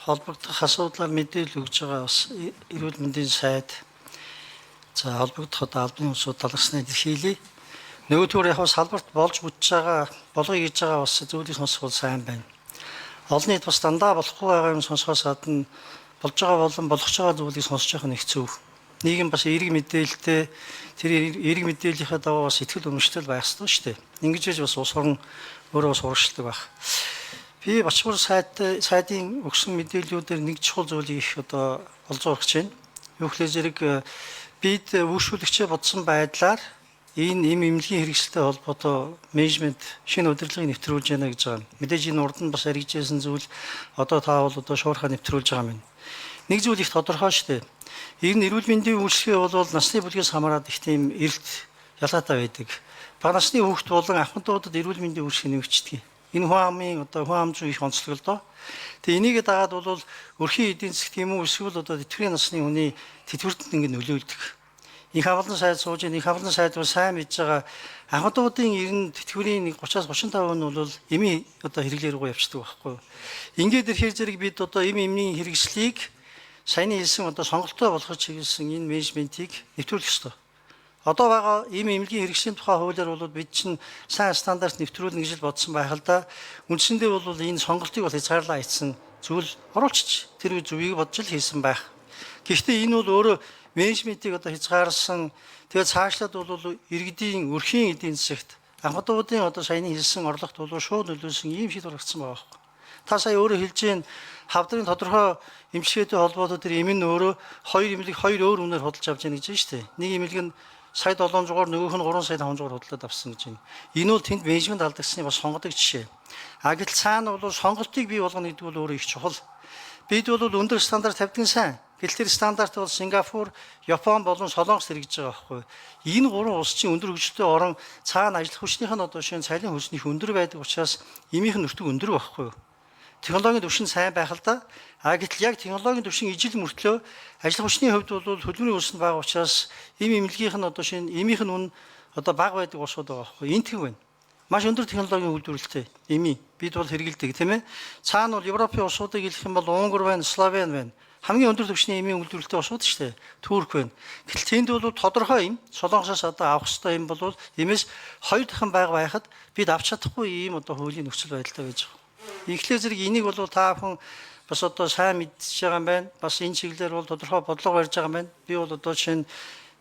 холбогдох асуудлаар мэдээлэл өгж байгаа бас эрүүл мэндийн сайд за холбогдох албаны усуд талархсныг илэрхийлье. Нөгөөдгөр яг салбарт болж бүтэж байгаа болгоё гэж байгаа бас зүйлийг сонсох бол сайн байна. Олон нийт бас дандаа болохгүй байгаа юм сонсохоос гадна болж байгаа болон болгож байгаа зүйлийг сонсож явах нь их зөв. Нийгэм бас эерэг мэдээлэлтэй тэр эерэг мэдээллийнхаа дагуу бас итгэл үнэмшил байх ёстой шүү дээ. Ингэж байж бас улс орн өөрөө бас урагшилдаг байх. Би Бачмар сайдын өгсөн мэдээллүүдээр нэг чухал зүйлийг их олж урагч байна. Юу гэхээр зэрэг бид үйлчлүүлэгчээ бодсон байдлаар энэ эмнэлгийн хэрэгсэлтэй холбоотой менежмент шинэ удирдлагыг нэвтрүүлж байна гэж байгаа. Мэдээж энэ урд нь бас яригдсан зүйл одоо та бол шуурхаа нэвтрүүлж байгаа юм. Нэг зүйл их тодорхой шүү дээ. Энэ эрүүл мэндийн үйлчлэгээ бол насны бүлгээс хамаарат их тийм эрэлт ялгаатай байдаг. Бага насны хүүхэд болон ахмадуудад эрүүл мэндийн үйлчлэгээ нэмэгддэг. Энэ хүн ам зүйн их онцлог л доо. Тэгээ энийг дагаад бол өрхийн эдийн засаг тийм үү эсвэл тэтгэврийн насны хүний тэтгэврт ингэ нөлөөлдөг. Их хавлан сайд сууж их хавлан сайд бол сайн мэдж байгаа ахмадуудын ер нь тэтгэврийн 30-35% нь бол эми хэрэглээр рүү явчихдаг байхгүй юу. Ингээд ирэхээр зэрэг бид эмийн хэрэгслийг саяны хэлсэн сонголттой болгож чиглэсэн энэ менежментийг нэвтрүүлэх ёстой. Одоо байгаа эмнэлгийн хэрэгслийн тухай хуулиар бол бид чинь сайн стандарт нэвтрүүлнэ гэж бодсон байх л да. Үндсэндээ бол энэ сонголтыг бол хязгаарлаа хийсэн зүйл оруулчих тэр зүвийг бодж л хийсэн байх. Гэхдээ энэ бол өөрөө менежментийг хязгаарласан тэгээд цаашлаад бол иргэдийн өрхийн эдийн засагт ахмадуудын саяны хэлсэн орлогот бол шууд нөлөөлсөн ийм шийдвэр гаргасан байгаа байхгүй. Та сая өөрөө хэлж гин хавдрын тодорхой эмчилгээтэй холбоотой тэр эм нь өөрөө хоёр эмнэлэг хоёр өөр үнээр худалдаж авч яана гэж байна шүү дээ. Нэг эмнэлэг нь сая 700-аар нөгөөх нь 3 сая 500-аар худалдаад авсан гэж байна. Энэ бол тэнд менежмент алдагдсны бас сонгодог жишээ. Гэтэл цаана бол сонголтыг бий болгоно гэдэг бол өөрөө их чухал. Бид бол өндөр стандарт тавьдаг сайн. Гэтэл тэр стандарт бол Сингапур, Япон болон Солонгос хэрэгжиж байгаа байхгүй. Энэ гурван улс чинь өндөр хөгжилтэй орон цаана ажиллах хүчнийх нь шинэ цалин хөлснийх өндөр байдаг учраас эмийнх нь нөртөг өндөр байхгүй. Технологийн түвшин сайн байх л да. Гэтэл яг технологийн түвшин ижил мөртлөө ажиллах хүчний хувьд бол хөдөлмөрийн үлс нь бага учраас эмнэлгийнх нь шинэ эмийнх нь үн бага байдаг улсууд байгаа байхгүй. Энэ тийм байна. Маш өндөр технологийн үйлдвэрлэлтэй эми бид бол хэрэгэлдэг тийм ээ. Цаана бол Европын улсуудыг хэлэх юм бол Унгар байна, Словен байна. Хамгийн өндөр түвшний эмийн үйлдвэрлэлтэй улсууд шүү дээ. Турк байна. Гэтэл тэнд бол тодорхой юм. Солонгосоос авах хэрэгтэй юм бол эмээс хоёр дахин байхад бид авч чадахгүй ийм хуулийн нөхцөл байдалтай байж байгаа. Ихлээр зэрэг энийг бол та бүхэн бас сайн мэдчихэж байгаа юм байна. Бас энэ чиглэлээр бол тодорхой бодлого барьж байгаа юм байна. Би бол шинэ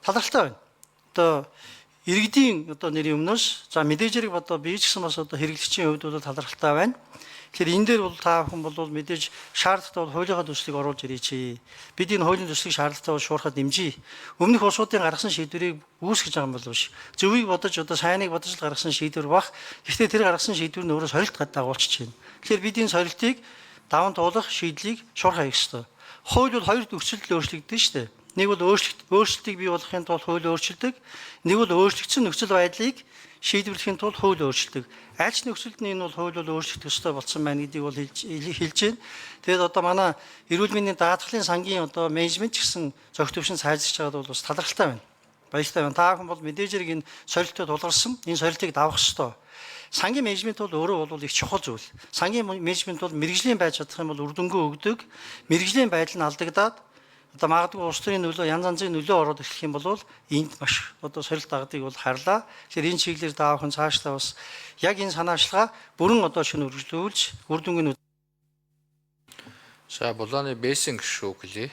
талархалтай байна. Иргэдийн нэрийн өмнөөс за мэдээж хэрэг би ч гэсэн бас хэрэглэгчийн хувьд бол талархалтай байна. Тэгэхээр энэ дээр бол та бүхэн бол мэдээж шаардлагатай бол хуулийнхаа төслийг оруулж ирээч. Бид энэ хуулийн төслийг шаардлагатай бол шуурхад дэмжиж. Өмнөх улсуудын гаргасан шийдвэрийг үүсгэж байгаа юм бол биш. Зөвийг бодож сайныг бодож л гаргасан шийдвэр бах. Гэхдээ тэр гаргасан шийдвэр нь өөрөө сорилт дагуулчих чинь. Тэгэхээр бид энэ сорилтыг даван туулах шийдлийг шуурхаа хийх ёстой. Хууль бол хоёр нөхцөлд өөрчлөгдөн шүү дээ. Нэг бол өөрчлөлтийг бий болгохын тулд хууль өөрчилдөг. Нэг бол өөрчлөгдсөн нөхцөл байдлыг шийдвэрлэхийн тулд хууль өөрчилдөг. Аль ч нөхцөлд нь энэ бол хууль өөрчлөгдөх ёстой болсон байна гэдгийг бол хэлж байна. Тэгээд манай эрүүл мэндийн даатгалын сангийн менежмент гэсэн зохих төвшин сайжирч байгаад бол бас талархалтай байна. Баяртай байна. Та бүхэн бол мэдээж хэрэг энэ сорилтод тулгарсан. Энэ сорилтыг давах ёстой. Сангийн менежмент бол өөрөө их чухал зүйл. Сангийн менежмент бол мэрэгжлийн байж чадах юм бол үр дүнгээ өгдөг. Мэрэгжлийн байдал нь алдагдаад магадгүй улс төрийн нөлөө янз янзын нөлөө ороод ирэх юм бол энд маш сорилт дагдгийг бол харлаа. Тэгэхээр энэ чиглэлээр та бүхэн цаашлаа бас яг энэ санаачлагаа бүрэн шинэ үргэлжлүүлж үр дүнгийн За, Булааны Бэйсинг шүү гэлээ.